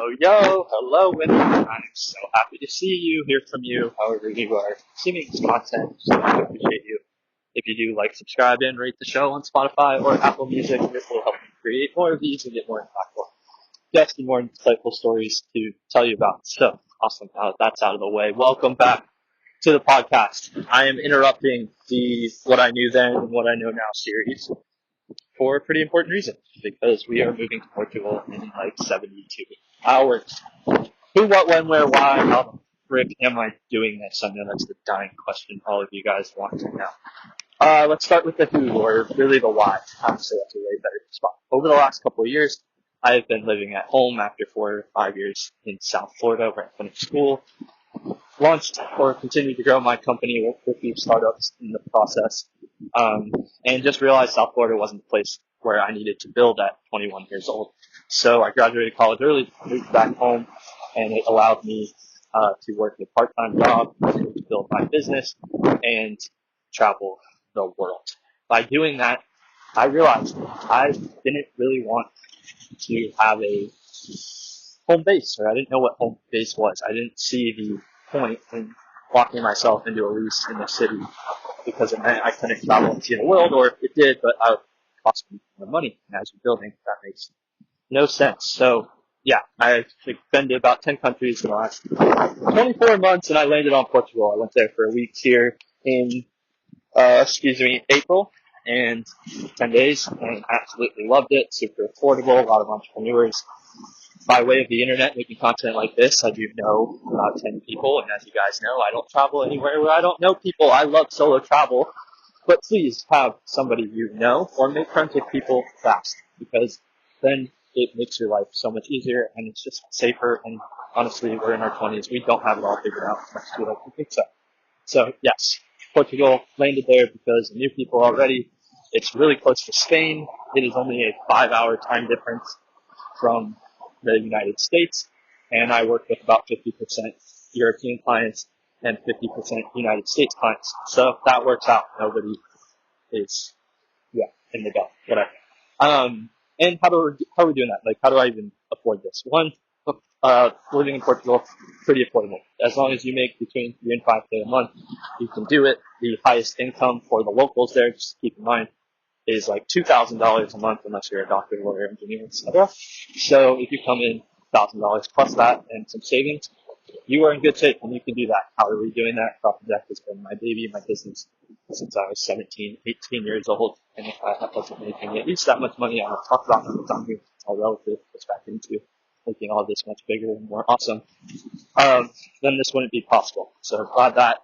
Hello, and I'm so happy to see you, hear from you, however you are consuming this content. So I appreciate you. If you do, subscribe, and rate the show on Spotify or Apple Music. It will help me create more of these and get more impactful guests and more insightful stories to tell you about. So, awesome. Now that that's out of the way, welcome back to the podcast. I am interrupting the What I Knew Then and What I Know Now series for a pretty important reason, because we are moving to Portugal in 72 hours. Who, what, when, where, why, how the frick am I doing this? I know that's the dying question all of you guys want to know. Let's start with the who, or really the why. Honestly, that's a way better spot. Over the last couple of years, I have been living at home after 4 or 5 years in South Florida where I finished school. Launched or continued to grow my company, worked with a few startups in the process, and just realized South Florida wasn't the place where I needed to build at 21 years old. So I graduated college early, moved back home, and it allowed me to work a part-time job, to build my business, and travel the world. By doing that, I realized I didn't really want to have a home base, or I didn't know what home base was. I didn't see the point in locking myself into a lease in the city because it meant I couldn't travel and see the world, or it did, but it would cost me more money. And as you're building, that makes no sense. So, yeah, I've been to about 10 countries in the last 24 months, and I landed on Portugal. I went there for a week here in, April, and 10 days, and absolutely loved it. Super affordable, a lot of entrepreneurs. By way of the internet, making content like this, I do know about 10 people, and as you guys know, I don't travel anywhere where I don't know people. I love solo travel, but please have somebody you know, or make friends with people fast, because then it makes your life so much easier, and it's just safer, and honestly, we're in our 20s, we don't have it all figured out as much as we like to think so. So, yes, Portugal landed there because I knew people already. It's really close to Spain. It is only a 5-hour time difference from the United States, and I work with about 50% European clients and 50% United States clients. So that works out. Nobody is, in the gut, whatever. And how are we doing that? How do I even afford this? One, living in Portugal, pretty affordable. As long as you make between 3 and 5K a month, you can do it. The highest income for the locals there, just to keep in mind, is $2,000 a month unless you're a doctor, lawyer, engineer, etc. So if you come in $1,000 plus that and some savings, you are in good shape and you can do that. How are we doing that? Profit Deck has been my baby, my business, since I was 17, 18 years old. And if I wasn't making at least that much money, I will talk about numbers on here. It's all relative. It's back into making all this much bigger and more awesome. Then this wouldn't be possible. So I'm glad that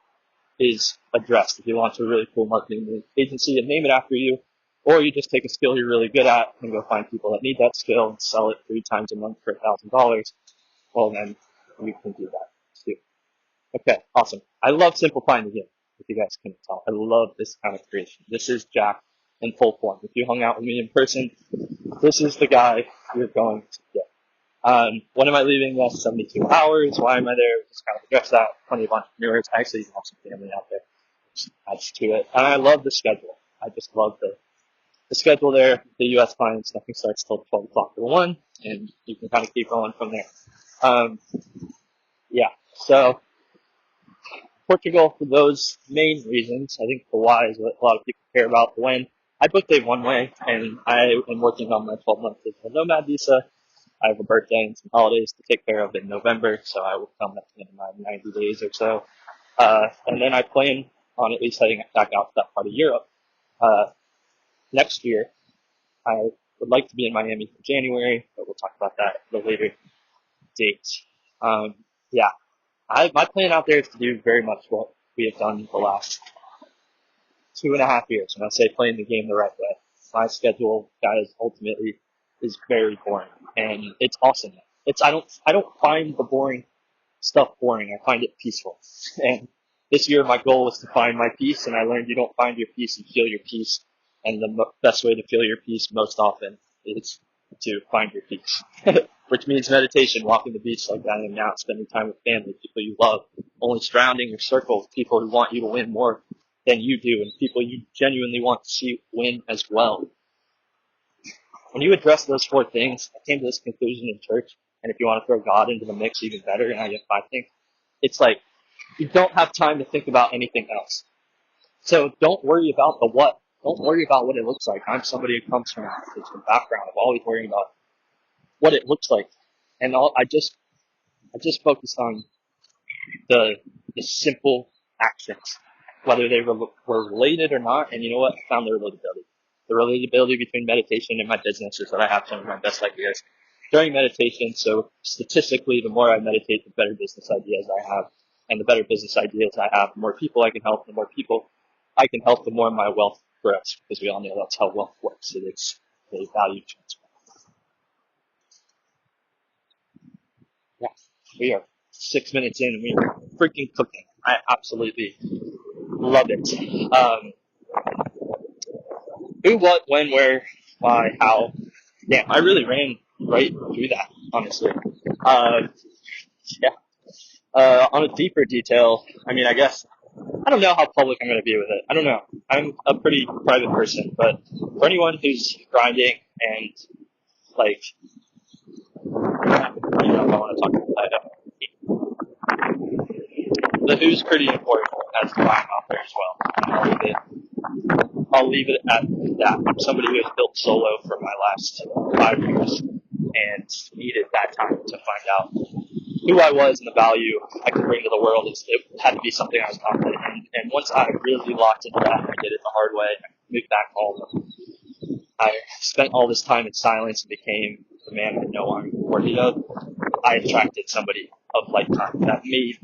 is addressed. If you launch a really cool marketing agency and name it after you, or you just take a skill you're really good at and go find people that need that skill and sell it 3 times a month for $1,000, well then you can do that too. Okay, awesome. I love simplifying the game, if you guys can tell. I love this kind of creation. This is Jack in full form. If you hung out with me in person, this is the guy you're going to get. When am I leaving? Yes, 72 hours. Why am I there? Just kind of address that. Plenty of entrepreneurs. I actually have some family out there. Just adds to it. And I love the schedule. I just love the schedule there. The U.S. clients, nothing starts till 12 o'clock or 1, and you can kind of keep going from there. So Portugal, for those main reasons, I think the why is what a lot of people care about. The when, I booked a one-way, and I am working on my 12-month digital nomad visa. I have a birthday and some holidays to take care of in November, so I will come at the end of my 90 days or so. And then I plan on at least heading back out to that part of Europe. Next year, I would like to be in Miami for January, but we'll talk about that at a later date. My plan out there is to do very much what we have done the last 2.5 years. And I say playing the game the right way. My schedule, guys, ultimately is very boring, and it's awesome. I don't find the boring stuff boring. I find it peaceful. And this year, my goal was to find my peace, and I learned you don't find your peace, you feel your peace. And the best way to feel your peace most often is to find your peace, which means meditation, walking the beach like I am now, spending time with family, people you love, only surrounding your circle with people who want you to win more than you do, and people you genuinely want to see win as well. When you address those 4 things, I came to this conclusion in church. And if you want to throw God into the mix, even better. And I think it's like you don't have time to think about anything else. So don't worry about the what. Don't worry about what it looks like. I'm somebody who comes from this background of always worrying about what it looks like. And I just focused on the simple actions, whether they were related or not. And you know what? I found the relatability. The relatability between meditation and my business is that I have some of my best ideas during meditation. So statistically, the more I meditate, the better business ideas I have. And the better business ideas I have, the more people I can help. The more people I can help, the more my wealth grows. Because we all know that's how wealth works. It's a value transfer. Yeah, we are 6 minutes in and we are freaking cooking. I absolutely love it. Who, what, when, where, why, how. Damn, I really ran right through that, honestly. Uh, yeah. On a deeper detail, I mean, I guess, I don't know how public I'm going to be with it. I don't know. I'm a pretty private person, but for anyone who's grinding and, like, I want to talk about that. The who's pretty important as to why I'm out there as well. I'll leave it at that. I'm somebody who has built solo for my last 5 years and needed that time to find out who I was and the value I could bring to the world. It had to be something I was confident in. And once I really locked into that, I did it the hard way. I moved back home. I spent all this time in silence and became the man I know I'm worthy of. I attracted somebody of like kind that made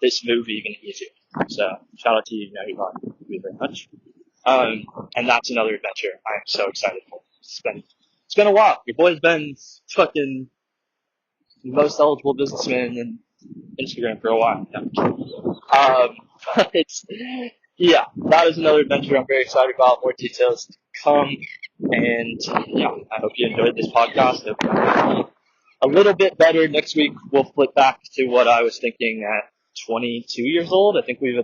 this move even easier. So shout out to you, you are. Thank you very much. And that's another adventure I'm so excited for. It's been a while. Your boy's been fucking the most eligible businessman in Instagram for a while. Yeah, that is another adventure I'm very excited about. More details to come. And yeah, I hope you enjoyed this podcast. A little bit better. Next week we'll flip back to what I was thinking at 22 years old. I think we've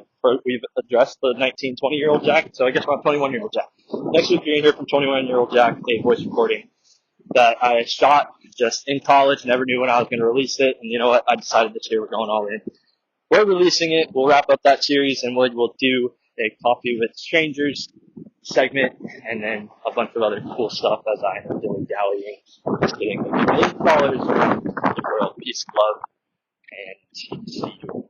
addressed the 19, 20-year-old Jack. So I guess I'm 21-year-old Jack. Next week you're going to hear from 21-year-old Jack, a voice recording that I shot just in college. Never knew when I was going to release it. And you know what? I decided this year we're going all in. We're releasing it. We'll wrap up that series and we'll do a coffee with strangers segment and then a bunch of other cool stuff as I am doing dallying. Just kidding. $8 around the world. Peace, love, and see you.